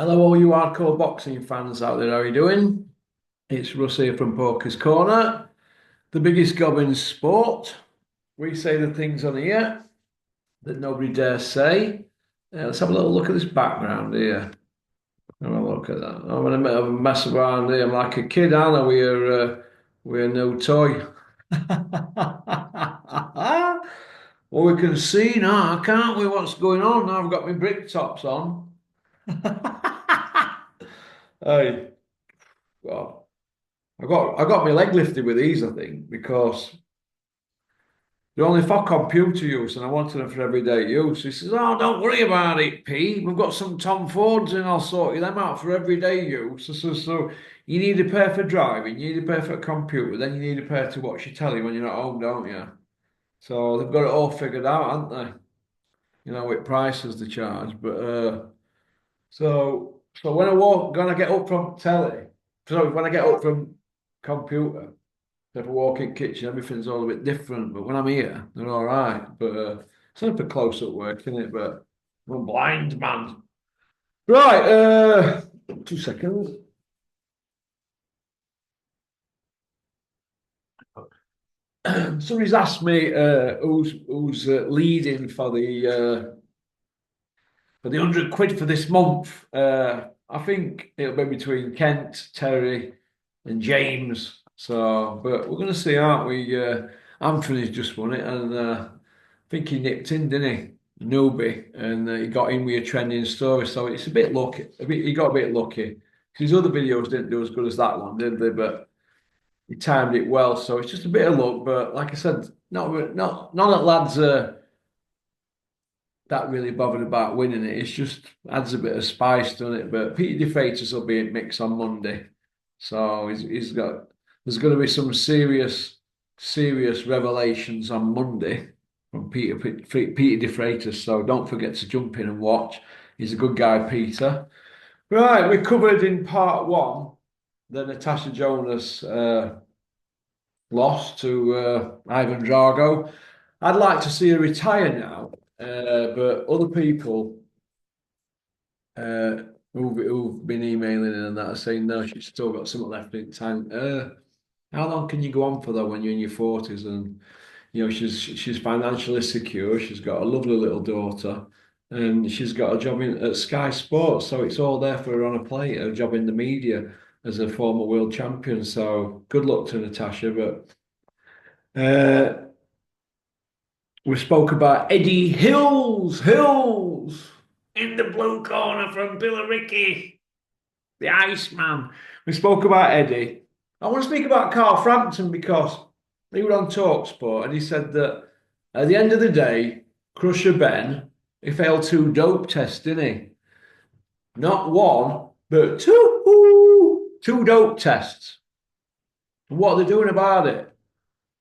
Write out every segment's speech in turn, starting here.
Hello, all you hardcore boxing fans out there. How are you doing? It's Russ here from Poker's Corner, the biggest gob in sport. We say the things on here that nobody dares say. Let's have a little look at this background here. Have a look at that. I'm going to mess around here. I'm like a kid, aren't I? We're no toy. Well, we can see now, can't we? What's going on? Now I've got my brick tops on. Hey, God. I got my leg lifted with these, I think, because they're only for computer use and I wanted them for everyday use. He says, "Oh, don't worry about it, P. We've got some Tom Fords and I'll sort you them out for everyday use." So you need a pair for driving, you need a pair for a computer, then you need a pair to watch your telly when you're at home, don't you? So they've got it all figured out, haven't they? You know, with prices they charge. So when I get up from telly, so when I get up from computer, if I walk in kitchen, everything's all a bit different. But when I'm here, they're all right. It's not for close up work, isn't it? But I'm a blind man. Right, 2 seconds. Somebody's asked me who's leading for the £100 for this month. I think it'll be between Kent, Terry, and James. But we're going to see, aren't we? Anthony's just won it, and I think he nipped in, didn't he? Newbie, and he got in with a trending story. So it's a bit lucky. He got a bit lucky. His other videos didn't do as good as that one, did they? But he timed it well. So it's just a bit of luck. But like I said, not none of the lads are that really bothered about winning it. It's just adds a bit of spice, doesn't it? But Peter DeFreitas will be in mix on Monday. So he's got there's going to be some serious revelations on Monday from Peter DeFreitas. So don't forget to jump in and watch. He's a good guy, Peter. Right, we covered in part one the Natasha Jonas loss to Ivan Drago. I'd like to see her retire now, but other people uh, who've been emailing and that are saying no, she's still got something left in the tank. How long can you go on for though when you're in your forties and you know she's financially secure. She's got a lovely little daughter, and she's got a job at Sky Sports, so it's all there for her on a plate. A job in the media as a former world champion. So good luck to Natasha. But we spoke about Eddie Hills in the blue corner from Billericay, the Iceman. We spoke about Eddie. I want to speak about Carl Frampton because he was on TalkSport and he said that at the end of the day, Crusher Ben, he failed two dope tests, didn't he? Not one, but two dope tests. And what are they doing about it?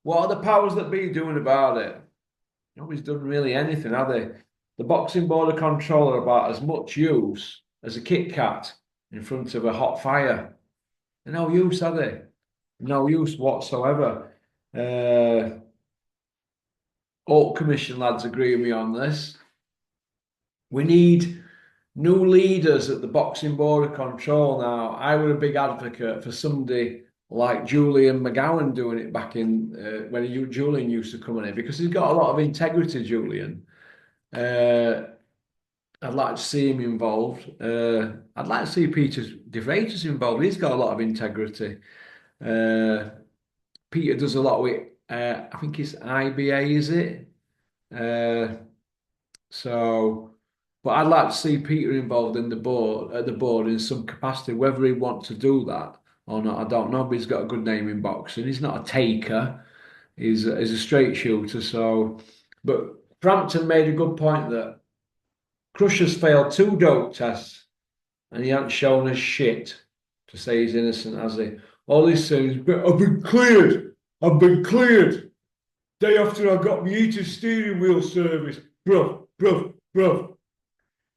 What are the powers that be doing about it? Nobody's done really anything, have they? The boxing board of control are about as much use as a Kit Kat in front of a hot fire. They're no use, are they? No use whatsoever. All commission lads agree with me on this. We need new leaders at the boxing board of control now. I was a big advocate for somebody like Julian McGowan doing it back in when Julian used to come in here because he's got a lot of integrity, Julian. Uh, I'd like to see him involved. I'd like to see Peter De Vries involved. He's got a lot of integrity. Uh, Peter does a lot with, I think it's IBA, is it? Uh, so, but I'd like to see Peter involved in the board at the board in some capacity. Whether he wants to do that or not, I don't know. But he's got a good name in boxing. He's not a taker. He's a straight shooter. So, but Frampton made a good point that Crusher's failed two dope tests and he hasn't shown us shit to say he's innocent, has he? All he's saying is, I've been cleared. I've been cleared. Day after I got my heated steering wheel service. Bruv.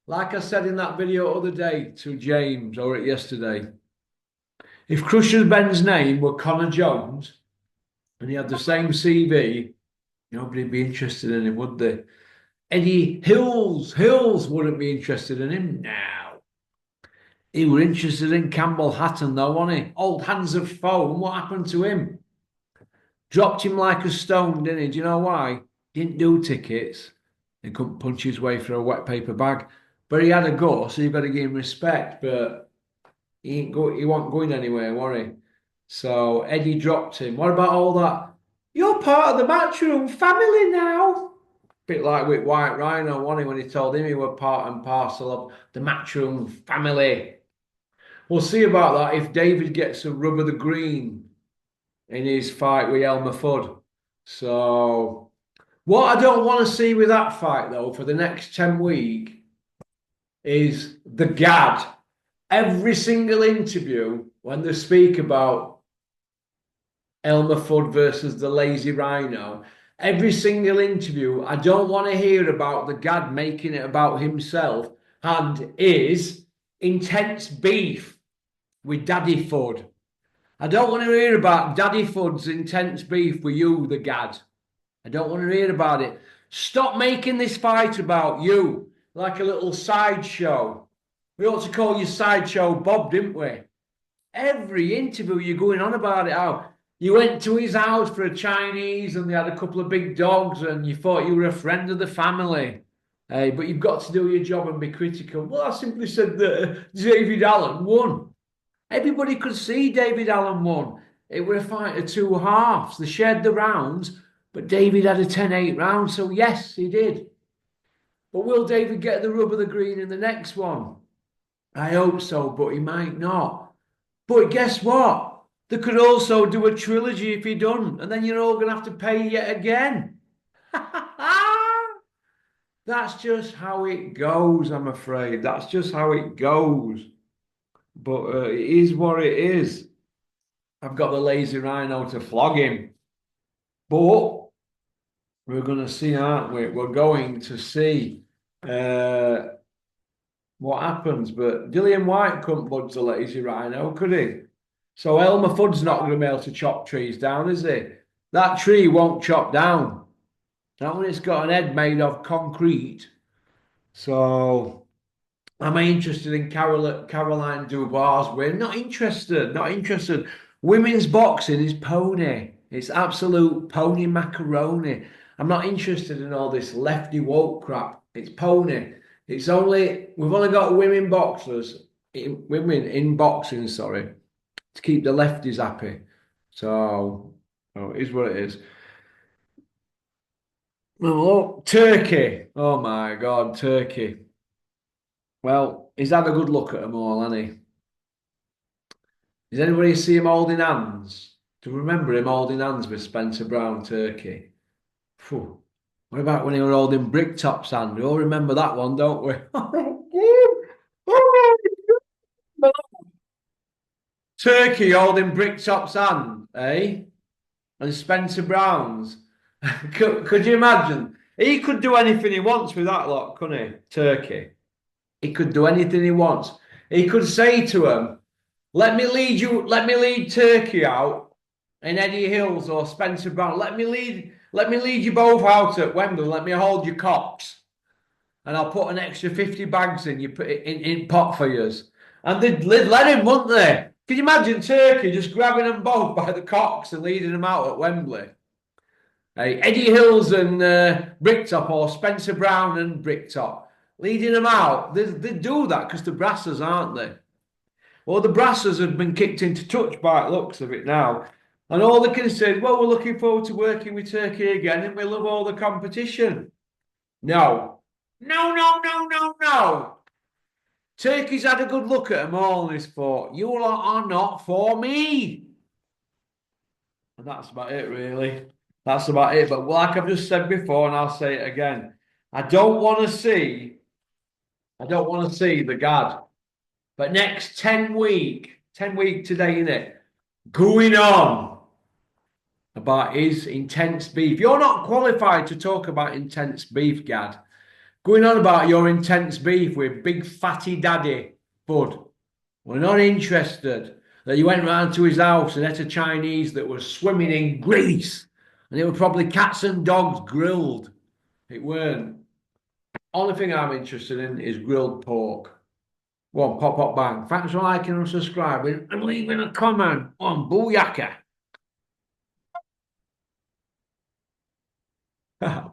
Like I said in that video the other day to James or yesterday, if Crusher Ben's name were Connor Jones and he had the same CV, nobody'd be interested in him, would they? Eddie Hills wouldn't be interested in him now. He were interested in Campbell Hatton though, wasn't he? Old Hands of Foam, what happened to him? Dropped him like a stone, didn't he? Do you know why? Didn't do tickets. He couldn't punch his way through a wet paper bag. But he had a go, so you've got to give him respect. But he wasn't going anywhere, was he? So Eddie dropped him. What about all that? You're part of the Matchroom family now. Bit like with White Rhino, wasn't he, when he told him he were part and parcel of the Matchroom family. We'll see about that if David gets a rub of the green in his fight with Elmer Fudd. So, what I don't want to see with that fight, though, for the next 10 weeks is the Gad. Every single interview, when they speak about Elmer Fudd versus the Lazy Rhino, every single interview, I don't want to hear about the Gad making it about himself and his intense beef with Daddy Fudd. I don't want to hear about Daddy Fudd's intense beef with you, the Gad. I don't want to hear about it. Stop making this fight about you like a little sideshow. We ought to call you Sideshow Bob, didn't we? Every interview you're going on about it. How you went to his house for a Chinese and they had a couple of big dogs and you thought you were a friend of the family. Hey, but you've got to do your job and be critical. Well, I simply said that David Allen won. Everybody could see David Allen won. It was a fight of two halves. They shared the rounds, but David had a 10-8 round, so yes, he did. But will David get the rub of the green in the next one? I hope so, but he might not. But guess what? They could also do a trilogy if he doesn't, and then you're all going to have to pay yet again. That's just how it goes, I'm afraid. That's just how it goes. But it is what it is. I've got the Lazy Rhino to flog him. But we're going to see, aren't we? We're going to see what happens. But Dillian White couldn't budge the Lazy Rhino, could he? So Elmer Fudd's not going to be able to chop trees down, is he? That tree won't chop down. Not when it's got an head made of concrete. So... am I interested in Caroline Dubois' win? Not interested. Not interested. Women's boxing is pony. It's absolute pony macaroni. I'm not interested in all this lefty woke crap. It's pony. We've only got women in boxing, sorry, to keep the lefties happy. So, it is what it is. Oh, Turkey. Oh my God, Turkey. Well, he's had a good look at them all, hasn't he? Does anybody see him holding hands? Do you remember him holding hands with Spencer Brown, Turkey? Phew. What about when he was holding Bricktop's hand? We all remember that one, don't we? Turkey holding Bricktop's hand, eh? And Spencer Brown's. Could you imagine? He could do anything he wants with that lot, couldn't he? Turkey. He could do anything he wants. He could say to him, let me lead Turkey out in Eddie Hills or Spencer Brown. Let me lead you both out at Wembley. Let me hold your cocks. And I'll put an extra 50 bags in you put it in pot for yous. And they'd let him, wouldn't they? Can you imagine Turkey just grabbing them both by the cocks and leading them out at Wembley? Hey, Eddie Hills and Bricktop, or Spencer Brown and Bricktop. Leading them out. They do that because the Brassers, aren't they? Well, the Brassers have been kicked into touch by the looks of it now. And all they can say is, well, we're looking forward to working with Turkey again and we love all the competition. No. No. Turkey's had a good look at them all and he's thought, you lot are not for me. And that's about it, really. That's about it. But like I've just said before, and I'll say it again, I don't want to see the Gad. But next 10 week today, innit, going on about his intense beef. You're not qualified to talk about intense beef, Gad. Going on about your intense beef with big fatty daddy, Bud. We're not interested. That you went round to his house and ate a Chinese that was swimming in grease. And it were probably cats and dogs grilled. It weren't. Only thing I'm interested in is grilled pork. One pop pop bang. Thanks for liking and subscribing and leaving a comment on Booyaka.